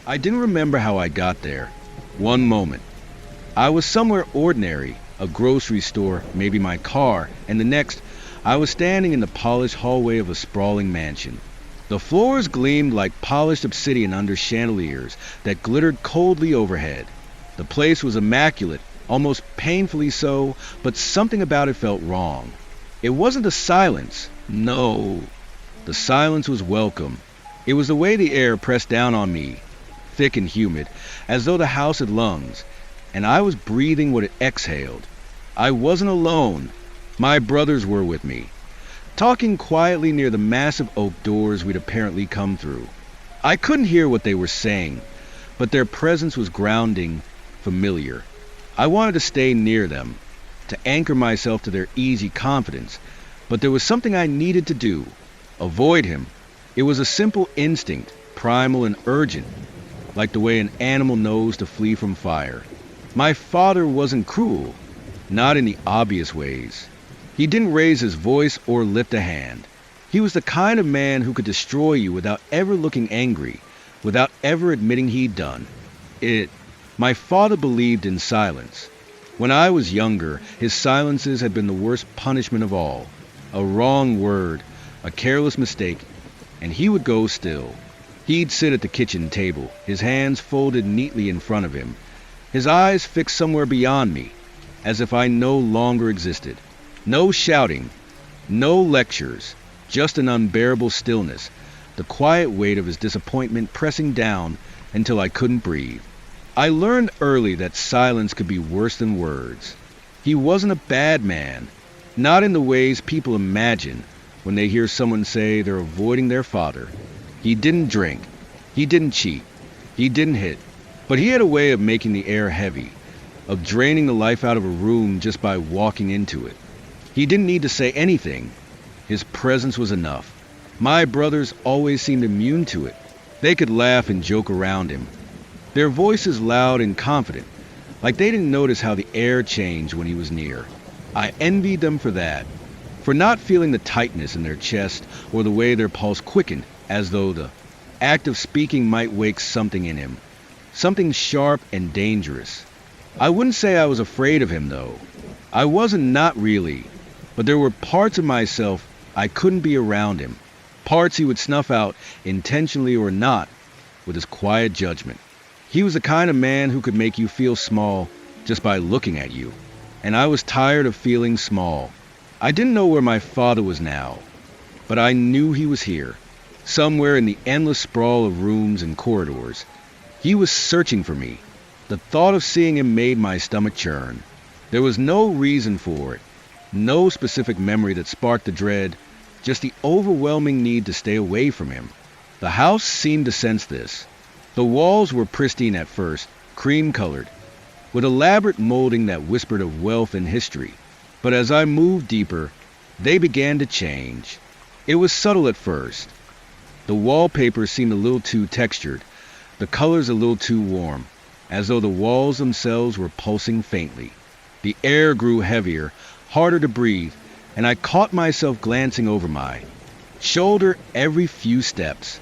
I didn't remember how I got there. One moment, I was somewhere ordinary, a grocery store, maybe my car, and the next, I was standing in the polished hallway of a sprawling mansion. The floors gleamed like polished obsidian under chandeliers that glittered coldly overhead. The place was immaculate, almost painfully so, but something about it felt wrong. It wasn't the silence. No. The silence was welcome. It was the way the air pressed down on me, thick and humid, as though the house had lungs, and I was breathing what it exhaled. I wasn't alone. My brothers were with me, talking quietly near the massive oak doors we'd apparently come through. I couldn't hear what they were saying, but their presence was grounding, familiar. I wanted to stay near them, to anchor myself to their easy confidence, but there was something I needed to do. Avoid him. It was a simple instinct, primal and urgent, like the way an animal knows to flee from fire. My father wasn't cruel, not in the obvious ways. He didn't raise his voice or lift a hand. He was the kind of man who could destroy you without ever looking angry, without ever admitting he'd done it. My father believed in silence. When I was younger, his silences had been the worst punishment of all. A wrong word, a careless mistake, and he would go still. He'd sit at the kitchen table, his hands folded neatly in front of him, his eyes fixed somewhere beyond me, as if I no longer existed. No shouting, no lectures, just an unbearable stillness, the quiet weight of his disappointment pressing down until I couldn't breathe. I learned early that silence could be worse than words. He wasn't a bad man, not in the ways people imagine when they hear someone say they're avoiding their father. He didn't drink, he didn't cheat, he didn't hit, but he had a way of making the air heavy, of draining the life out of a room just by walking into it. He didn't need to say anything. His presence was enough. My brothers always seemed immune to it. They could laugh and joke around him, their voices loud and confident, like they didn't notice how the air changed when he was near. I envied them for that, for not feeling the tightness in their chest or the way their pulse quickened, as though the act of speaking might wake something in him, something sharp and dangerous. I wouldn't say I was afraid of him, though. I wasn't, not really, but there were parts of myself I couldn't be around him, parts he would snuff out, intentionally or not, with his quiet judgment. He was the kind of man who could make you feel small just by looking at you, and I was tired of feeling small. I didn't know where my father was now, but I knew he was here, somewhere in the endless sprawl of rooms and corridors. He was searching for me. The thought of seeing him made my stomach churn. There was no reason for it, no specific memory that sparked the dread, just the overwhelming need to stay away from him. The house seemed to sense this. The walls were pristine at first, cream-colored, with elaborate molding that whispered of wealth and history. But as I moved deeper, they began to change. It was subtle at first. The wallpaper seemed a little too textured, the colors a little too warm, as though the walls themselves were pulsing faintly. The air grew heavier, harder to breathe, and I caught myself glancing over my shoulder every few steps.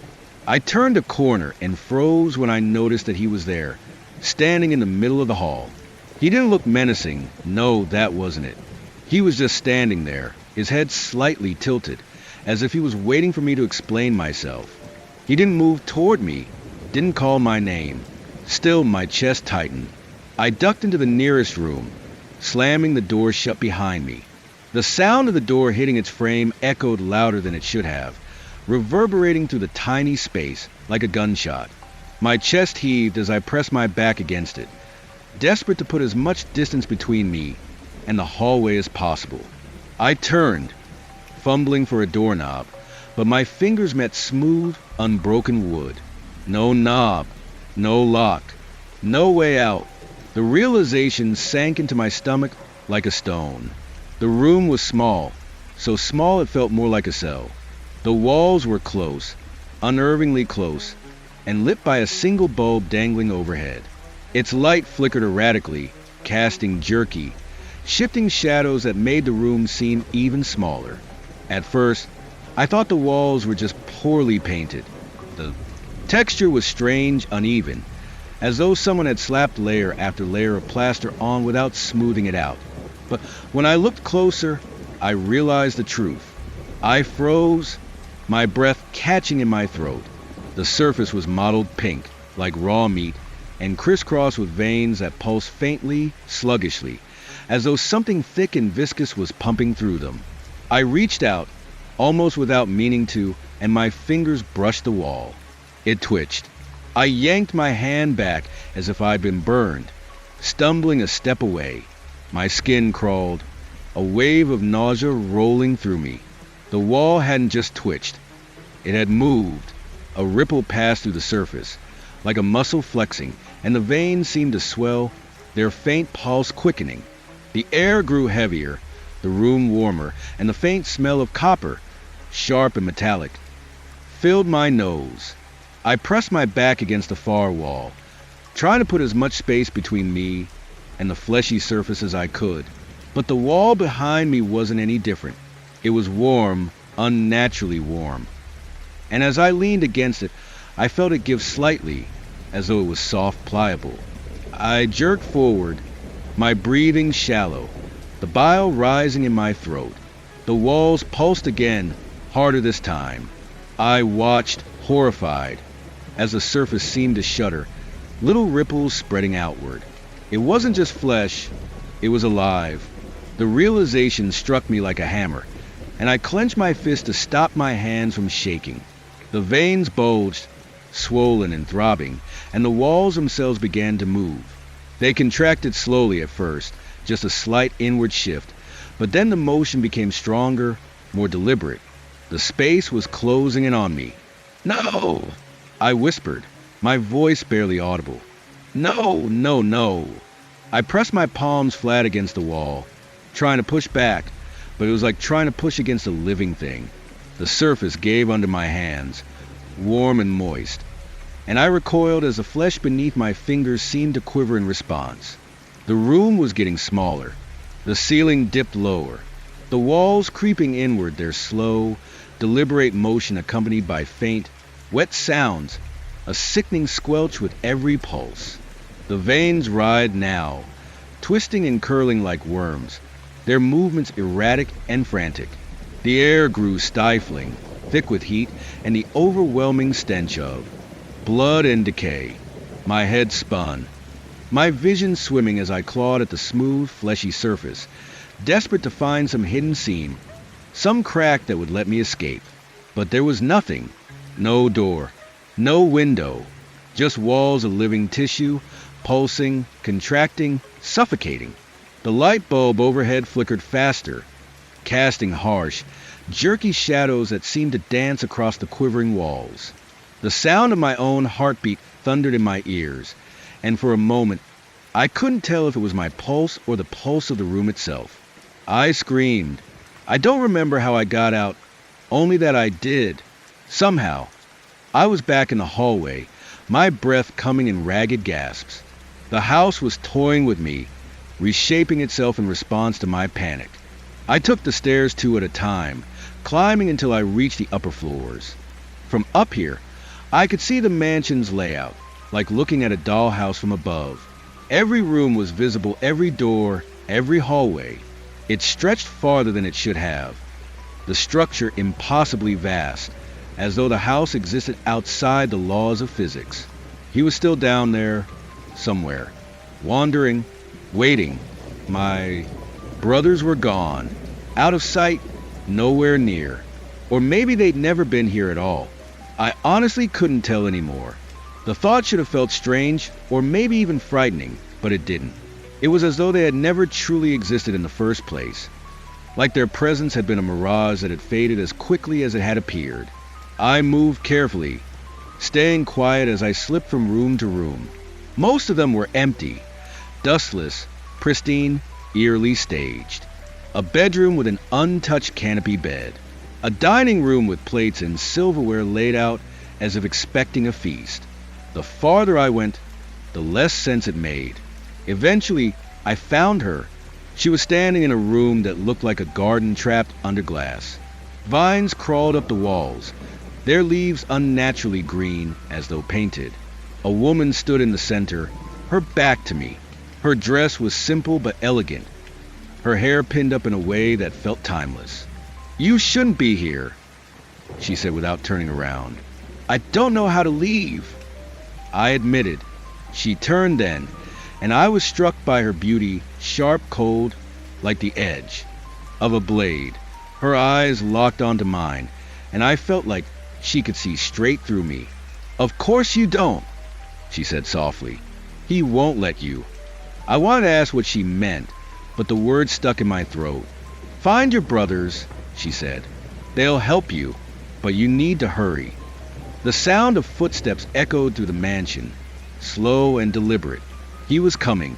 I turned a corner and froze when I noticed that he was there, standing in the middle of the hall. He didn't look menacing. No, that wasn't it. He was just standing there, his head slightly tilted, as if he was waiting for me to explain myself. He didn't move toward me, didn't call my name. Still, my chest tightened. I ducked into the nearest room, slamming the door shut behind me. The sound of the door hitting its frame echoed louder than it should have, reverberating through the tiny space like a gunshot. My chest heaved as I pressed my back against it, desperate to put as much distance between me and the hallway as possible. I turned, fumbling for a doorknob, but my fingers met smooth, unbroken wood. No knob, no lock, no way out. The realization sank into my stomach like a stone. The room was small, so small it felt more like a cell. The walls were close, unnervingly close, and lit by a single bulb dangling overhead. Its light flickered erratically, casting jerky, shifting shadows that made the room seem even smaller. At first, I thought the walls were just poorly painted. The Texture was strange, uneven, as though someone had slapped layer after layer of plaster on without smoothing it out. But when I looked closer, I realized the truth. I froze, my breath catching in my throat. The surface was mottled pink, like raw meat, and crisscrossed with veins that pulsed faintly, sluggishly, as though something thick and viscous was pumping through them. I reached out, almost without meaning to, and my fingers brushed the wall. It twitched. I yanked my hand back as if I'd been burned. Stumbling a step away, my skin crawled, a wave of nausea rolling through me. The wall hadn't just twitched. It had moved. A ripple passed through the surface, like a muscle flexing, and the veins seemed to swell, their faint pulse quickening. The air grew heavier, the room warmer, and the faint smell of copper, sharp and metallic, filled my nose. I pressed my back against the far wall, trying to put as much space between me and the fleshy surface as I could. But the wall behind me wasn't any different. It was warm, unnaturally warm. And as I leaned against it, I felt it give slightly, as though it was soft, pliable. I jerked forward, my breathing shallow, the bile rising in my throat. The walls pulsed again, harder this time. I watched, horrified, as the surface seemed to shudder, little ripples spreading outward. It wasn't just flesh, it was alive. The realization struck me like a hammer, and I clenched my fist to stop my hands from shaking. The veins bulged, swollen and throbbing, and the walls themselves began to move. They contracted slowly at first, just a slight inward shift, but then the motion became stronger, more deliberate. The space was closing in on me. "No!" I whispered, my voice barely audible. "No, no, no." I pressed my palms flat against the wall, trying to push back, but it was like trying to push against a living thing. The surface gave under my hands, warm and moist, and I recoiled as the flesh beneath my fingers seemed to quiver in response. The room was getting smaller. The ceiling dipped lower, the walls creeping inward, their slow, deliberate motion accompanied by faint, wet sounds, a sickening squelch with every pulse. The veins writhed now, twisting and curling like worms, their movements erratic and frantic. The air grew stifling, thick with heat and the overwhelming stench of blood and decay. My head spun, my vision swimming as I clawed at the smooth, fleshy surface, desperate to find some hidden seam, some crack that would let me escape. But there was nothing. No door, no window, just walls of living tissue, pulsing, contracting, suffocating. The light bulb overhead flickered faster, casting harsh, jerky shadows that seemed to dance across the quivering walls. The sound of my own heartbeat thundered in my ears, and for a moment, I couldn't tell if it was my pulse or the pulse of the room itself. I screamed. I don't remember how I got out, only that I did. Somehow, I was back in the hallway, my breath coming in ragged gasps. The house was toying with me, reshaping itself in response to my panic. I took the stairs two at a time, climbing until I reached the upper floors. From up here, I could see the mansion's layout, like looking at a dollhouse from above. Every room was visible, every door, every hallway. It stretched farther than it should have. The structure impossibly vast, as though the house existed outside the laws of physics. He was still down there, somewhere, wandering, waiting. My brothers were gone, out of sight, nowhere near. Or maybe they'd never been here at all. I honestly couldn't tell anymore. The thought should have felt strange, or maybe even frightening, but it didn't. It was as though they had never truly existed in the first place, like their presence had been a mirage that had faded as quickly as it had appeared. I moved carefully, staying quiet as I slipped from room to room. Most of them were empty, dustless, pristine, eerily staged. A bedroom with an untouched canopy bed. A dining room with plates and silverware laid out as if expecting a feast. The farther I went, the less sense it made. Eventually, I found her. She was standing in a room that looked like a garden trapped under glass. Vines crawled up the walls, their leaves unnaturally green as though painted. A woman stood in the center, her back to me. Her dress was simple but elegant, her hair pinned up in a way that felt timeless. "You shouldn't be here," she said without turning around. "I don't know how to leave." I admitted. She turned then, and I was struck by her beauty, sharp, cold, like the edge of a blade. Her eyes locked onto mine, and I felt like she could see straight through me. "Of course you don't," she said softly. "He won't let you." I wanted to ask what she meant, but the words stuck in my throat. "Find your brothers," she said. "They'll help you, but you need to hurry." The sound of footsteps echoed through the mansion, slow and deliberate. He was coming.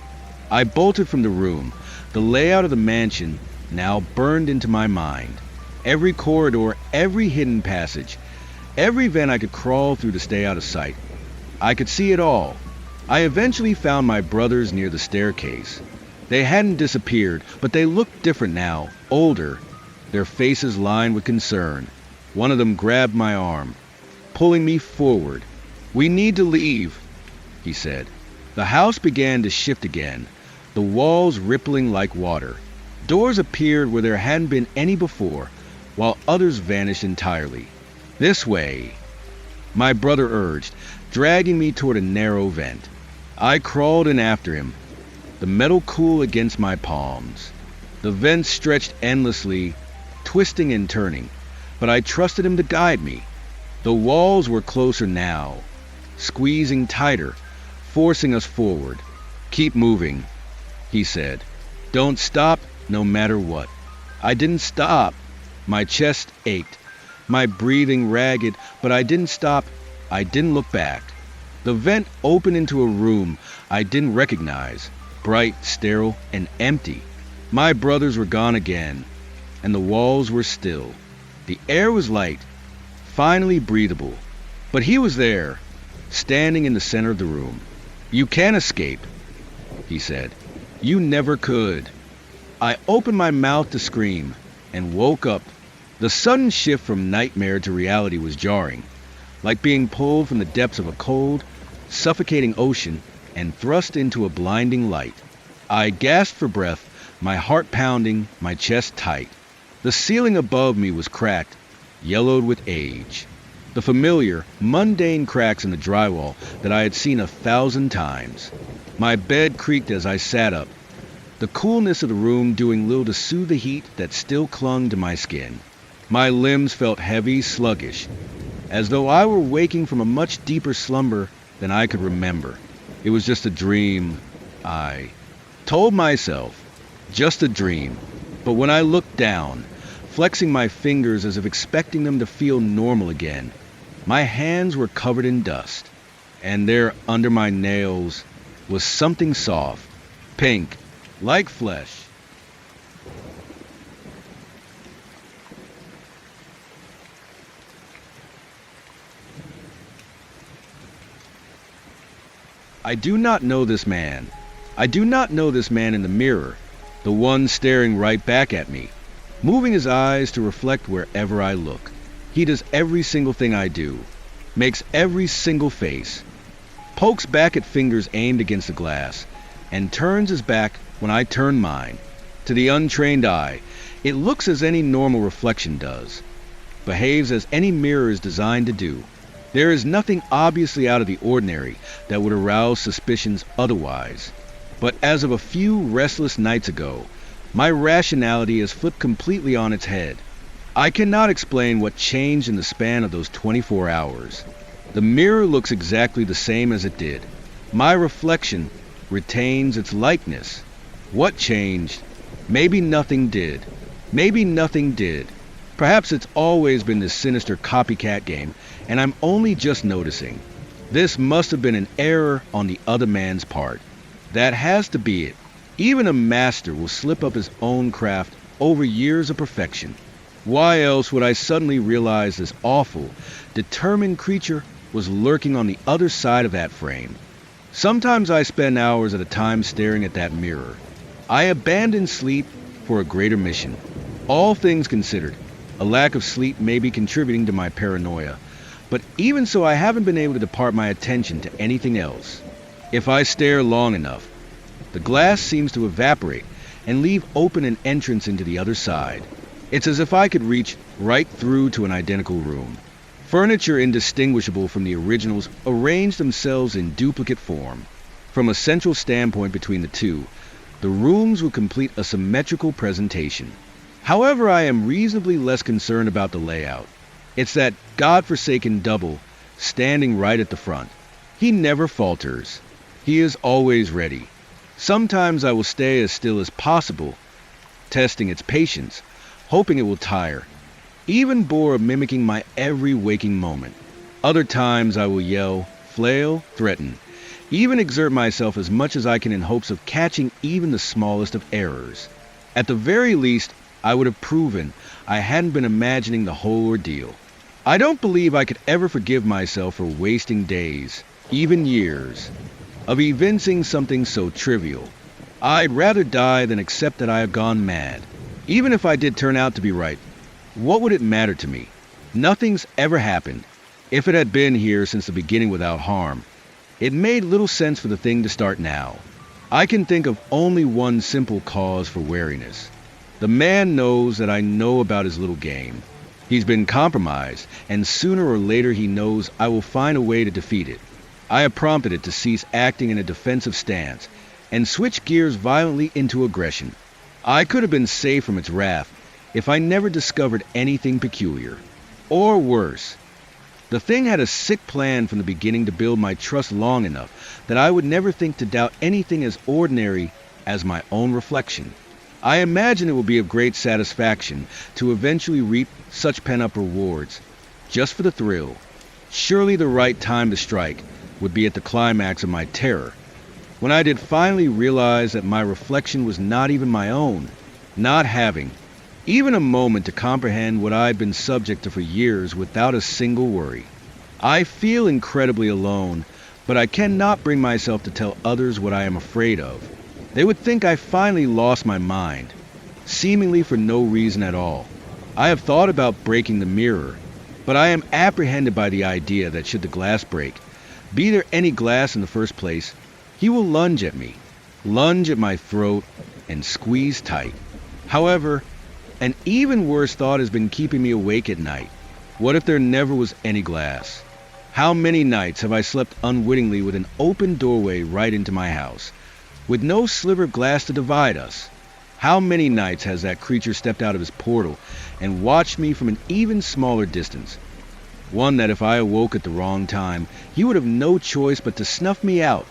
I bolted from the room. The layout of the mansion now burned into my mind. Every corridor, every hidden passage, every vent I could crawl through to stay out of sight. I could see it all. I eventually found my brothers near the staircase. They hadn't disappeared, but they looked different now, older, their faces lined with concern. One of them grabbed my arm, pulling me forward. "We need to leave," he said. The house began to shift again, the walls rippling like water. Doors appeared where there hadn't been any before, while others vanished entirely. "This way," my brother urged, dragging me toward a narrow vent. I crawled in after him, the metal cool against my palms. The vent stretched endlessly, twisting and turning, but I trusted him to guide me. The walls were closer now, squeezing tighter, forcing us forward. "Keep moving," he said. "Don't stop, no matter what." I didn't stop. My chest ached, my breathing ragged, but I didn't stop. I didn't look back. The vent opened into a room I didn't recognize, bright, sterile, and empty. My brothers were gone again, and the walls were still. The air was light, finally breathable. But he was there, standing in the center of the room. "You can't escape," he said. "You never could." I opened my mouth to scream, and woke up. The sudden shift from nightmare to reality was jarring, like being pulled from the depths of a cold, suffocating ocean and thrust into a blinding light. I gasped for breath, my heart pounding, my chest tight. The ceiling above me was cracked, yellowed with age. The familiar, mundane cracks in the drywall that I had seen 1,000 times. My bed creaked as I sat up, the coolness of the room doing little to soothe the heat that still clung to my skin. My limbs felt heavy, sluggish, as though I were waking from a much deeper slumber than I could remember. It was just a dream, I told myself. Just a dream. But when I looked down, flexing my fingers as if expecting them to feel normal again, my hands were covered in dust, and there under my nails was something soft, pink, like flesh. I do not know this man. I do not know this man in the mirror, the one staring right back at me, moving his eyes to reflect wherever I look. He does every single thing I do, makes every single face, pokes back at fingers aimed against the glass, and turns his back when I turn mine. To the untrained eye, it looks as any normal reflection does, behaves as any mirror is designed to do. There is nothing obviously out of the ordinary that would arouse suspicions otherwise. But as of a few restless nights ago, my rationality has flipped completely on its head. I cannot explain what changed in the span of those 24 hours. The mirror looks exactly the same as it did. My reflection retains its likeness. What changed? Maybe nothing did. Maybe nothing did. Perhaps it's always been this sinister copycat game, and I'm only just noticing. This must have been an error on the other man's part. That has to be it. Even a master will slip up his own craft over years of perfection. Why else would I suddenly realize this awful, determined creature was lurking on the other side of that frame? Sometimes I spend hours at a time staring at that mirror. I abandon sleep for a greater mission. All things considered, a lack of sleep may be contributing to my paranoia, But even so, I haven't been able to depart my attention to anything else. If I stare long enough, the glass seems to evaporate and leave open an entrance into the other side. It's as if I could reach right through to an identical room. Furniture indistinguishable from the originals arrange themselves in duplicate form. From a central standpoint between the two, the rooms will complete a symmetrical presentation. However, I am reasonably less concerned about the layout. It's that godforsaken double standing right at the front. He never falters. He is always ready. Sometimes I will stay as still as possible, testing its patience, hoping it will tire, even bore of mimicking my every waking moment. Other times I will yell, flail, threaten, even exert myself as much as I can in hopes of catching even the smallest of errors. At the very least, I would have proven I hadn't been imagining the whole ordeal. I don't believe I could ever forgive myself for wasting days, even years, of evincing something so trivial. I'd rather die than accept that I have gone mad. Even if I did turn out to be right, what would it matter to me? Nothing's ever happened. If it had been here since the beginning without harm, it made little sense for the thing to start now. I can think of only one simple cause for wariness. The man knows that I know about his little game. He's been compromised, and sooner or later he knows I will find a way to defeat it. I have prompted it to cease acting in a defensive stance and switch gears violently into aggression. I could have been safe from its wrath if I never discovered anything peculiar. Or worse, the thing had a sick plan from the beginning to build my trust long enough that I would never think to doubt anything as ordinary as my own reflection. I imagine it will be of great satisfaction to eventually reap such pent-up rewards, just for the thrill. Surely the right time to strike would be at the climax of my terror, when I did finally realize that my reflection was not even my own, not having even a moment to comprehend what I'd been subject to for years without a single worry. I feel incredibly alone, but I cannot bring myself to tell others what I am afraid of. They would think I finally lost my mind, seemingly for no reason at all. I have thought about breaking the mirror, but I am apprehended by the idea that should the glass break, be there any glass in the first place, he will lunge at me, lunge at my throat, and squeeze tight. However, an even worse thought has been keeping me awake at night. What if there never was any glass? How many nights have I slept unwittingly with an open doorway right into my house, with no sliver of glass to divide us? How many nights has that creature stepped out of his portal and watched me from an even smaller distance? One that if I awoke at the wrong time, he would have no choice but to snuff me out.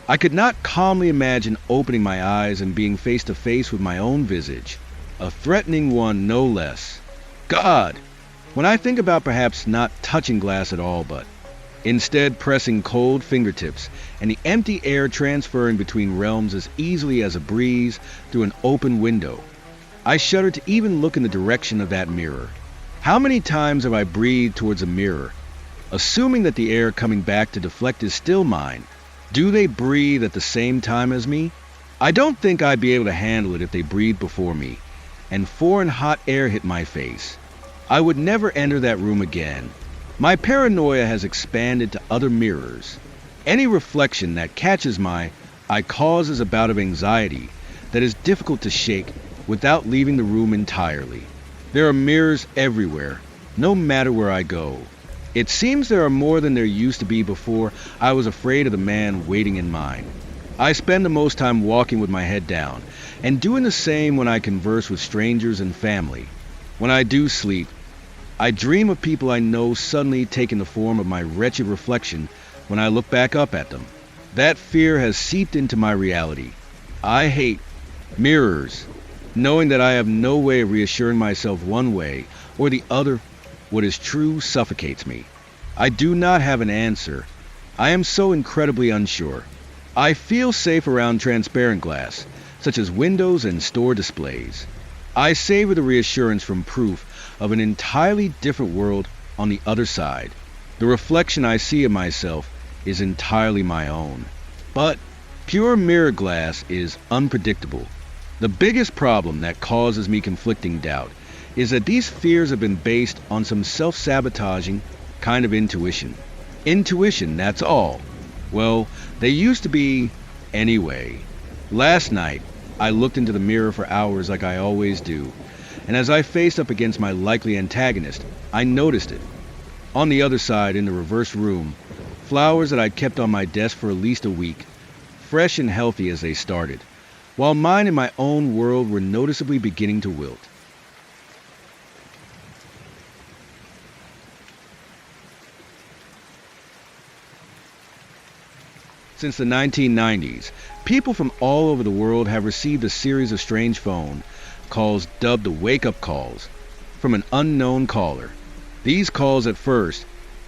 I could not calmly imagine opening my eyes and being face to face with my own visage, a threatening one no less. God! When I think about perhaps not touching glass at all, but instead pressing cold fingertips and the empty air transferring between realms as easily as a breeze through an open window, I shudder to even look in the direction of that mirror. How many times have I breathed towards a mirror, assuming that the air coming back to deflect is still mine? Do they breathe at the same time as me? I don't think I'd be able to handle it if they breathed before me, and foreign hot air hit my face. I would never enter that room again. My paranoia has expanded to other mirrors. Any reflection that catches my eye causes a bout of anxiety that is difficult to shake without leaving the room entirely. There are mirrors everywhere, no matter where I go. It seems there are more than there used to be before I was afraid of the man waiting in mine. I spend the most time walking with my head down, and doing the same when I converse with strangers and family. When I do sleep, I dream of people I know suddenly taking the form of my wretched reflection when I look back up at them. That fear has seeped into my reality. I hate mirrors, knowing that I have no way of reassuring myself one way or the other. What is true suffocates me. I do not have an answer. I am so incredibly unsure. I feel safe around transparent glass, such as windows and store displays. I savor the reassurance from proof of an entirely different world on the other side. The reflection I see of myself is entirely my own. But pure mirror glass is unpredictable. The biggest problem that causes me conflicting doubt is that these fears have been based on some self-sabotaging, kind of intuition. Intuition, that's all. Well, they used to be anyway. Last night, I looked into the mirror for hours like I always do, and as I faced up against my likely antagonist, I noticed it. On the other side, in the reverse room, flowers that I'd kept on my desk for at least a week, fresh and healthy as they started, while mine in my own world were noticeably beginning to wilt. Since the 1990s, people from all over the world have received a series of strange phone calls dubbed the wake-up calls from an unknown caller. These calls at first,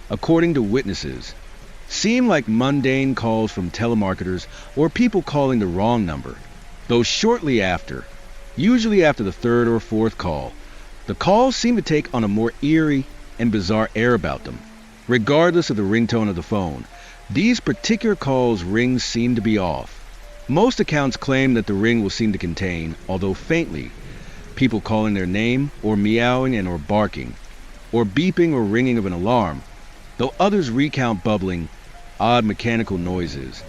according to witnesses, seem like mundane calls from telemarketers or people calling the wrong number, though shortly after, usually after the third or fourth call, the calls seem to take on a more eerie and bizarre air about them. Regardless of the ringtone of the phone, these particular calls' rings seem to be off. Most accounts claim that the ring will seem to contain, although faintly, people calling their name or meowing and or barking, or beeping or ringing of an alarm, though others recount bubbling, odd mechanical noises,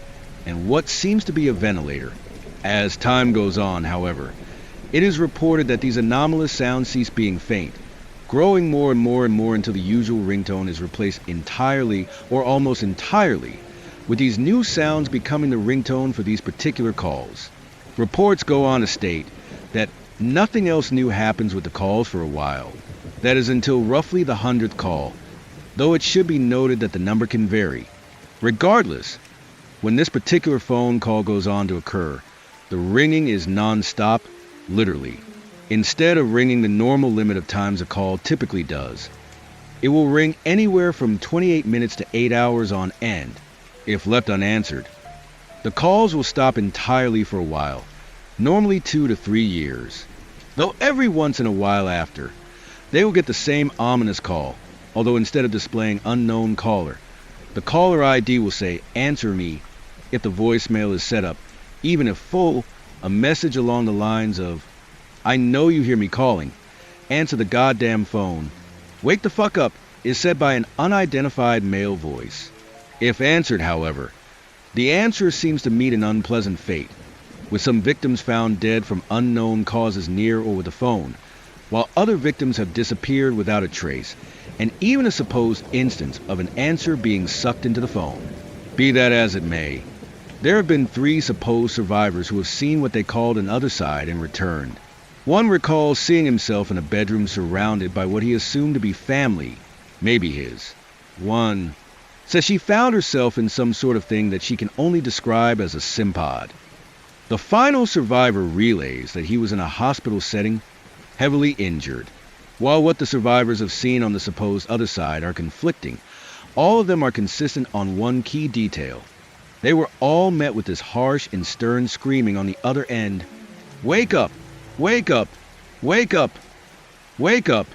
and what seems to be a ventilator. As time goes on, however, it is reported that these anomalous sounds cease being faint, growing more and more and more until the usual ringtone is replaced entirely or almost entirely with these new sounds becoming the ringtone for these particular calls. Reports go on to state that nothing else new happens with the calls for a while. That is until roughly the 100th call, though it should be noted that the number can vary. Regardless, when this particular phone call goes on to occur, the ringing is non-stop, literally. Instead of ringing the normal limit of times a call typically does, it will ring anywhere from 28 minutes to 8 hours on end, if left unanswered. The calls will stop entirely for a while, normally 2 to 3 years, though every once in a while after, they will get the same ominous call, although instead of displaying unknown caller, the caller ID will say, "Answer me," if the voicemail is set up, even if full, a message along the lines of, "I know you hear me calling. Answer the goddamn phone. Wake the fuck up," is said by an unidentified male voice. If answered, however, the answer seems to meet an unpleasant fate, with some victims found dead from unknown causes near or with the phone, while other victims have disappeared without a trace, and even a supposed instance of an answer being sucked into the phone. Be that as it may, there have been 3 supposed survivors who have seen what they called an other side and returned. One recalls seeing himself in a bedroom surrounded by what he assumed to be family, maybe his. One says she found herself in some sort of thing that she can only describe as a simpod. The final survivor relays that he was in a hospital setting, heavily injured. While what the survivors have seen on the supposed other side are conflicting, all of them are consistent on one key detail. They were all met with this harsh and stern screaming on the other end, "Wake up! Wake up! Wake up! Wake up!"